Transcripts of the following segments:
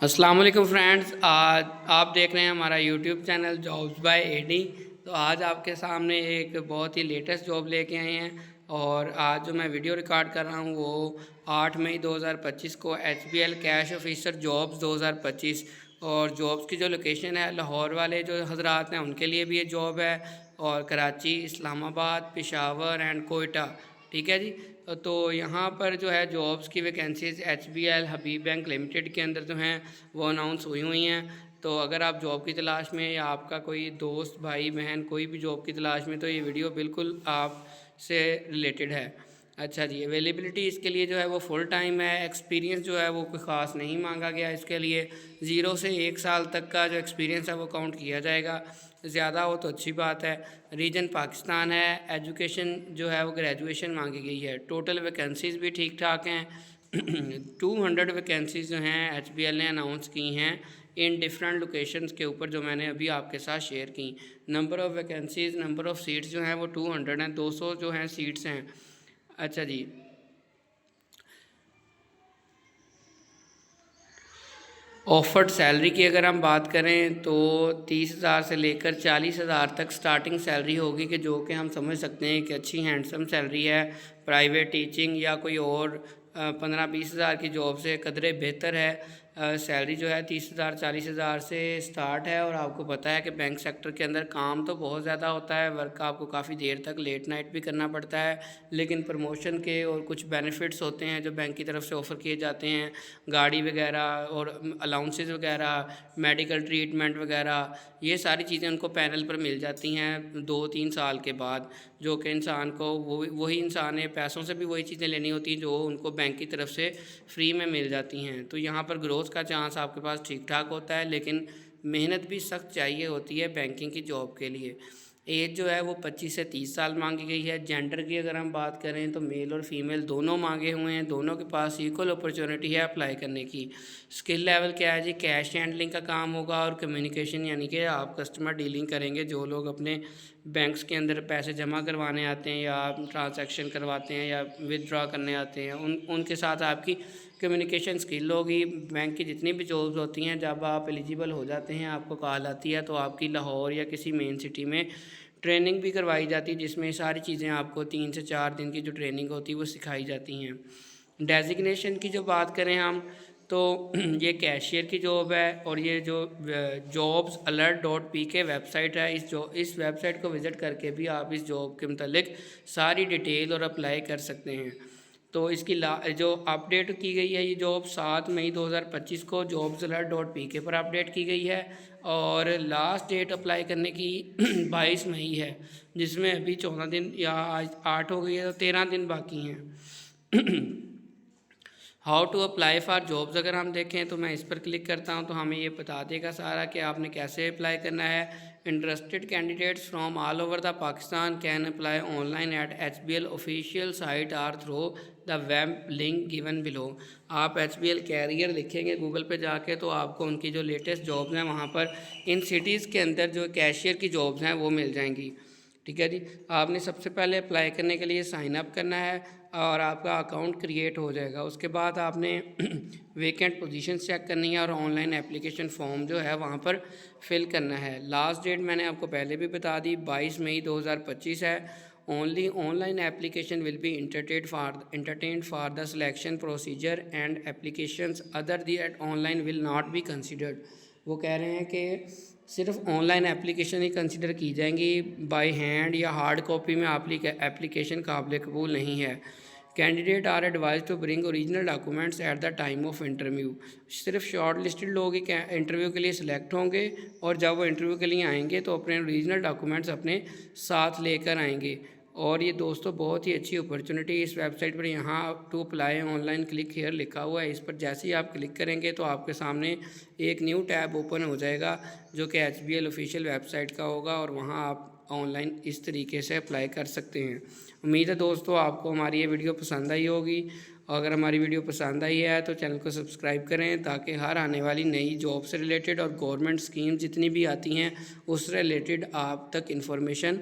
अस्सलाम वालेकुम फ्रेंड्स, आज आप देख रहे हैं हमारा YouTube channel jobs by AD. तो आज आपके सामने एक बहुत ही लेटेस्ट जॉब लेके आए हैं और आज जो मैं वीडियो रिकॉर्ड कर रहा हूं वो 8 मई 2025 को HBL कैश ऑफिसर जॉब्स 2025 और जॉब्स की जो लोकेशन है लाहौर वाले जो हजरात हैं उनके लिए भी ये जॉब है और कराची, इस्लामाबाद, पेशावर एंड कोयटा। ठीक है जी। तो यहाँ पर जो है जॉब्स की वैकेंसीज़ HBL हबीब बैंक लिमिटेड के अंदर जो हैं वो अनाउंस हुई हैं। तो अगर आप जॉब की तलाश में या आपका कोई दोस्त भाई बहन कोई भी जॉब की तलाश में, तो ये वीडियो बिल्कुल आपसे रिलेटेड है। अच्छा जी, अवेलेबिलिटी इसके लिए जो है वो फुल टाइम है। एक्सपीरियंस जो है वो कोई ख़ास नहीं मांगा गया इसके लिए। 0 से 1 साल तक का जो एक्सपीरियंस है वो काउंट किया जाएगा। ज़्यादा हो तो अच्छी बात है। रीजन पाकिस्तान है। एजुकेशन जो है वो ग्रेजुएशन मांगी गई है। टोटल वैकेंसीज़ भी ठीक ठाक हैं। 200 वैकेंसीज़ जो हैं HBL ने अनाउंस की हैं इन डिफरेंट लोकेशंस के ऊपर, जो मैंने अभी आपके साथ शेयर की। Number of vacancies, number of seats जो हैं वो 200 हैं, 200 जो हैं सीट्स हैं। अच्छा जी, ऑफर्ड सैलरी की अगर हम बात करें तो 30,000 से लेकर 40,000 तक स्टार्टिंग सैलरी होगी, कि जो कि हम समझ सकते हैं कि अच्छी हैंडसम सैलरी है। प्राइवेट टीचिंग या कोई और 15-20 हज़ार की जॉब से कदरे बेहतर है। सैलरी जो है 30,000 40,000 से स्टार्ट है। और आपको पता है कि बैंक सेक्टर के अंदर काम तो बहुत ज़्यादा होता है, वर्क आपको काफ़ी देर तक लेट नाइट भी करना पड़ता है, लेकिन प्रमोशन के और कुछ बेनिफिट्स होते हैं जो बैंक की तरफ से ऑफ़र किए जाते हैं, गाड़ी वगैरह और अलाउंसेस वगैरह, मेडिकल ट्रीटमेंट वगैरह, ये सारी चीज़ें उनको पैनल पर मिल जाती हैं 2-3 साल के बाद, जो कि इंसान को वही इंसान है, पैसों से भी वही चीज़ें लेनी होती हैं जो उनको बैंक की तरफ से फ्री में मिल जाती हैं। तो यहाँ पर ग्रोथ का चांस आपके पास ठीक ठाक होता है, लेकिन मेहनत भी सख्त चाहिए होती है बैंकिंग की जॉब के लिए। एज जो है वो 25 से 30 साल मांगी गई है। जेंडर की अगर हम बात करें तो मेल और फीमेल दोनों मांगे हुए हैं, दोनों के पास इक्वल अपॉर्चुनिटी है अप्लाई करने की। स्किल लेवल क्या है जी? कैश हैंडलिंग का काम होगा और कम्युनिकेशन, यानी कि आप कस्टमर डीलिंग करेंगे। जो लोग अपने बैंक्स के अंदर पैसे जमा करवाने आते हैं या ट्रांजैक्शन करवाते हैं या विदड्रॉ करने आते हैं, उनके साथ आपकी कम्युनिकेशन स्किल होगी। बैंक की जितनी भी जॉब्स होती हैं, जब आप एलिजिबल हो जाते हैं, आपको कॉल आती है, तो आपकी लाहौर या किसी मेन सिटी में ट्रेनिंग भी करवाई जाती है, जिसमें सारी चीज़ें आपको 3 से 4 दिन की जो ट्रेनिंग होती है वो सिखाई जाती हैं। डेजिग्नेशन की जो बात करें हम, तो ये कैशियर की जॉब है और ये जो जॉब्स अलर्ट डॉट पी के वेबसाइट है, इस वेबसाइट को विज़िट करके भी आप इस जॉब के मतलब सारी डिटेल और अप्लाई कर सकते हैं। तो इसकी जो अपडेट की गई है, ये जॉब 7 मई 2025 को जॉब्स अलर्ट डॉट पी के पर अपडेट की गई है और लास्ट डेट अप्लाई करने की 22 मई है, जिसमें अभी 14 दिन या आज 8 हो गई है, तो 13 दिन बाकी हैं। How to apply for jobs अगर हम देखें तो मैं इस पर क्लिक करता हूं तो हमें ये बता देगा सारा कि आपने कैसे अप्लाई करना है। Interested candidates from all over the Pakistan can apply online at HBL official site or through the web link given below. आप HBL कैरियर लिखेंगे गूगल पे जाके तो आपको उनकी जो लेटेस्ट जॉब्स हैं वहाँ पर इन सिटीज़ के अंदर जो कैशियर की जॉब्स हैं वो मिल जाएंगी। ठीक है जी। आपने सबसे पहले अप्लाई करने के लिए साइन अप करना है और आपका अकाउंट क्रिएट हो जाएगा। उसके बाद आपने वेकेंट पोजीशन चेक करनी है और ऑनलाइन एप्लीकेशन फॉर्म जो है वहाँ पर फिल करना है। लास्ट डेट मैंने आपको पहले भी बता दी, 22 मई 2025 है। Only online application will be entertained for the selection procedure and applications other that online will not be considered. वो कह रहे हैं कि सिर्फ ऑनलाइन एप्लीकेशन ही कंसिडर की जाएंगी, बाय हैंड या हार्ड कॉपी में एप्लीकेशन काबिल कबूल नहीं है। Candidate are advise to bring original documents at the time of interview. सिर्फ शॉर्ट लिस्टेड लोग ही इंटरव्यू के लिए सिलेक्ट होंगे और जब वो इंटरव्यू के लिए आएंगे तो अपने ओरिजिनल डॉक्यूमेंट्स अपने साथ लेकर आएंगे। और ये दोस्तों बहुत ही अच्छी अपॉर्चुनिटी इस वेबसाइट पर, यहाँ to apply online click here लिखा हुआ है। इस पर जैसे ही आप क्लिक करेंगे तो आपके सामने एक न्यू टैब ओपन हो जाएगा जो कि HBL ऑफिशियल वेबसाइट का होगा और वहाँ आप ऑनलाइन इस तरीके से अप्लाई कर सकते हैं। उम्मीद है दोस्तों आपको हमारी ये वीडियो पसंद आई होगी। अगर हमारी वीडियो पसंद आई है तो चैनल को सब्सक्राइब करें ताकि हर आने वाली नई जॉब से रिलेटेड और गवर्नमेंट स्कीम जितनी भी आती हैं उससे रिलेटेड आप तक इन्फॉर्मेशन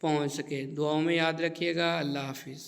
पहुंच सके। दुआओं में याद रखिएगा। अल्लाह हाफिज़।